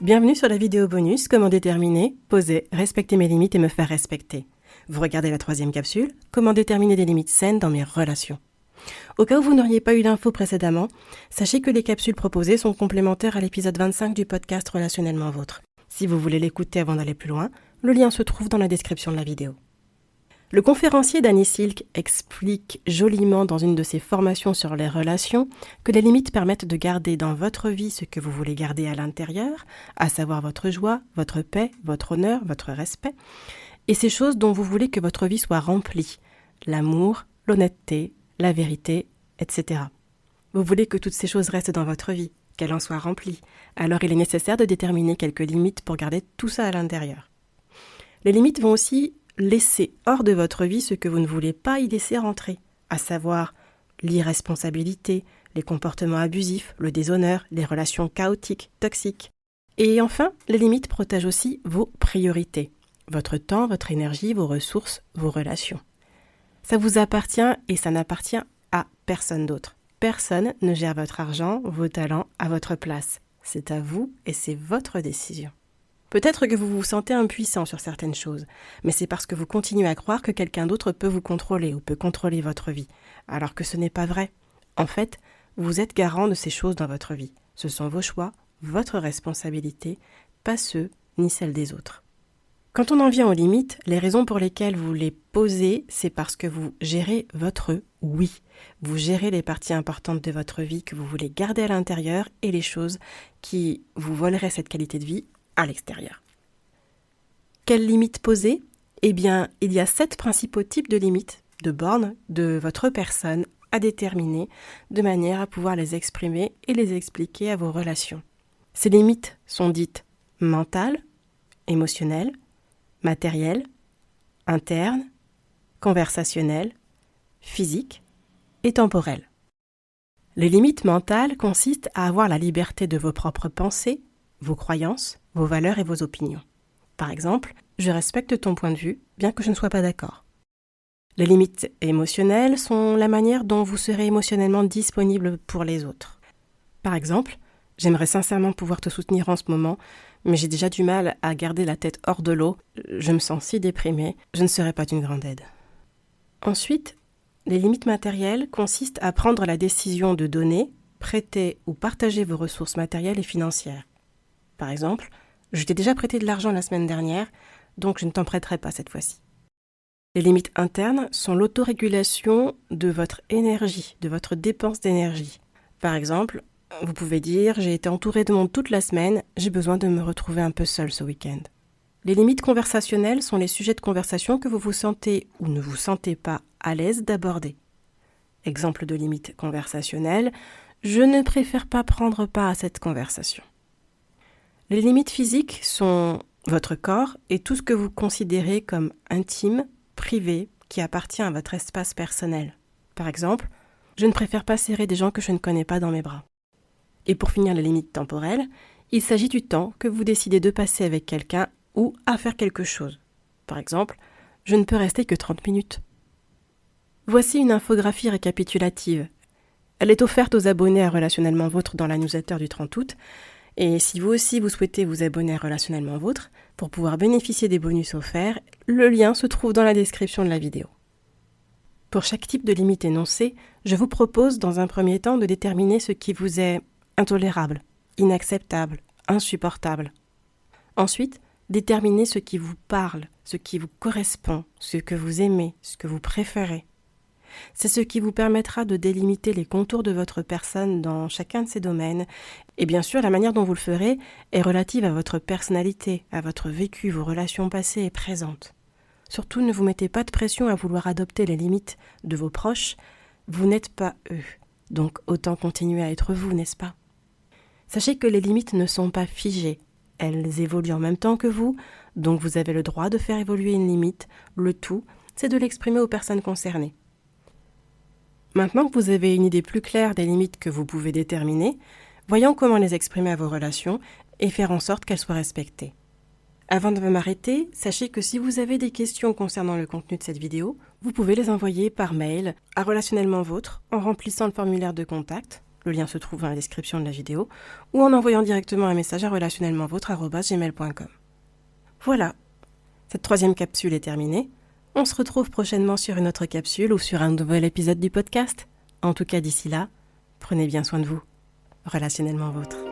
Bienvenue sur la vidéo bonus « Comment déterminer, poser, respecter mes limites et me faire respecter ». Vous regardez la 3e capsule « Comment déterminer des limites saines dans mes relations ». Au cas où vous n'auriez pas eu d'infos précédemment, sachez que les capsules proposées sont complémentaires à l'épisode 25 du podcast Relationnellement Vôtre. Si vous voulez l'écouter avant d'aller plus loin, le lien se trouve dans la description de la vidéo. Le conférencier Danny Silk explique joliment dans une de ses formations sur les relations que les limites permettent de garder dans votre vie ce que vous voulez garder à l'intérieur, à savoir votre joie, votre paix, votre honneur, votre respect, et ces choses dont vous voulez que votre vie soit remplie, l'amour, l'honnêteté, la vérité, etc. Vous voulez que toutes ces choses restent dans votre vie, qu'elles en soient remplies, alors il est nécessaire de déterminer quelques limites pour garder tout ça à l'intérieur. Les limites vont aussi laisser hors de votre vie ce que vous ne voulez pas y laisser rentrer, à savoir l'irresponsabilité, les comportements abusifs, le déshonneur, les relations chaotiques, toxiques. Et enfin, les limites protègent aussi vos priorités, votre temps, votre énergie, vos ressources, vos relations. Ça vous appartient et ça n'appartient à personne d'autre. Personne ne gère votre argent, vos talents à votre place. C'est à vous et c'est votre décision. Peut-être que vous vous sentez impuissant sur certaines choses, mais c'est parce que vous continuez à croire que quelqu'un d'autre peut vous contrôler ou peut contrôler votre vie, alors que ce n'est pas vrai. En fait, vous êtes garant de ces choses dans votre vie. Ce sont vos choix, votre responsabilité, pas ceux ni celles des autres. Quand on en vient aux limites, les raisons pour lesquelles vous les posez, c'est parce que vous gérez votre oui. Vous gérez les parties importantes de votre vie que vous voulez garder à l'intérieur et les choses qui vous voleraient cette qualité de vie à l'extérieur. Quelles limites poser ? Eh bien, il y a 7 principaux types de limites, de bornes de votre personne à déterminer de manière à pouvoir les exprimer et les expliquer à vos relations. Ces limites sont dites mentales, émotionnelles, matérielles, internes, conversationnelles, physiques et temporelles. Les limites mentales consistent à avoir la liberté de vos propres pensées, vos croyances, vos valeurs et vos opinions. Par exemple, je respecte ton point de vue, bien que je ne sois pas d'accord. Les limites émotionnelles sont la manière dont vous serez émotionnellement disponible pour les autres. Par exemple, j'aimerais sincèrement pouvoir te soutenir en ce moment, mais j'ai déjà du mal à garder la tête hors de l'eau, je me sens si déprimée, je ne serai pas d'une grande aide. Ensuite, les limites matérielles consistent à prendre la décision de donner, prêter ou partager vos ressources matérielles et financières. Par exemple, je t'ai déjà prêté de l'argent la semaine dernière, donc je ne t'en prêterai pas cette fois-ci. Les limites internes sont l'autorégulation de votre énergie, de votre dépense d'énergie. Par exemple, vous pouvez dire « J'ai été entourée de monde toute la semaine, j'ai besoin de me retrouver un peu seule ce week-end ». Les limites conversationnelles sont les sujets de conversation que vous vous sentez ou ne vous sentez pas à l'aise d'aborder. Exemple de limite conversationnelle, je ne préfère pas prendre part à cette conversation. Les limites physiques sont votre corps et tout ce que vous considérez comme intime, privé, qui appartient à votre espace personnel. Par exemple, je ne préfère pas serrer des gens que je ne connais pas dans mes bras. Et pour finir les limites temporelles, il s'agit du temps que vous décidez de passer avec quelqu'un ou à faire quelque chose. Par exemple, je ne peux rester que 30 minutes. Voici une infographie récapitulative. Elle est offerte aux abonnés à Relationnellement Vôtre dans la newsletter du 30 août. Et si vous aussi vous souhaitez vous abonner à Relationnellement Vôtre, pour pouvoir bénéficier des bonus offerts, le lien se trouve dans la description de la vidéo. Pour chaque type de limite énoncée, je vous propose dans un premier temps de déterminer ce qui vous est intolérable, inacceptable, insupportable. Ensuite, déterminez ce qui vous parle, ce qui vous correspond, ce que vous aimez, ce que vous préférez. C'est ce qui vous permettra de délimiter les contours de votre personne dans chacun de ces domaines. Et bien sûr, la manière dont vous le ferez est relative à votre personnalité, à votre vécu, vos relations passées et présentes. Surtout, ne vous mettez pas de pression à vouloir adopter les limites de vos proches. Vous n'êtes pas eux. Donc autant continuer à être vous, n'est-ce pas ? Sachez que les limites ne sont pas figées. Elles évoluent en même temps que vous, donc vous avez le droit de faire évoluer une limite. Le tout, c'est de l'exprimer aux personnes concernées. Maintenant que vous avez une idée plus claire des limites que vous pouvez déterminer, voyons comment les exprimer à vos relations et faire en sorte qu'elles soient respectées. Avant de m'arrêter, sachez que si vous avez des questions concernant le contenu de cette vidéo, vous pouvez les envoyer par mail à Relationnellement Vôtre en remplissant le formulaire de contact Le lien se trouve dans la description de la vidéo, ou en envoyant directement un message à relationnellementvôtre@gmail.com. Voilà, cette 3e capsule est terminée. On se retrouve prochainement sur une autre capsule ou sur un nouvel épisode du podcast. En tout cas, d'ici là, prenez bien soin de vous. Relationnellement vôtre.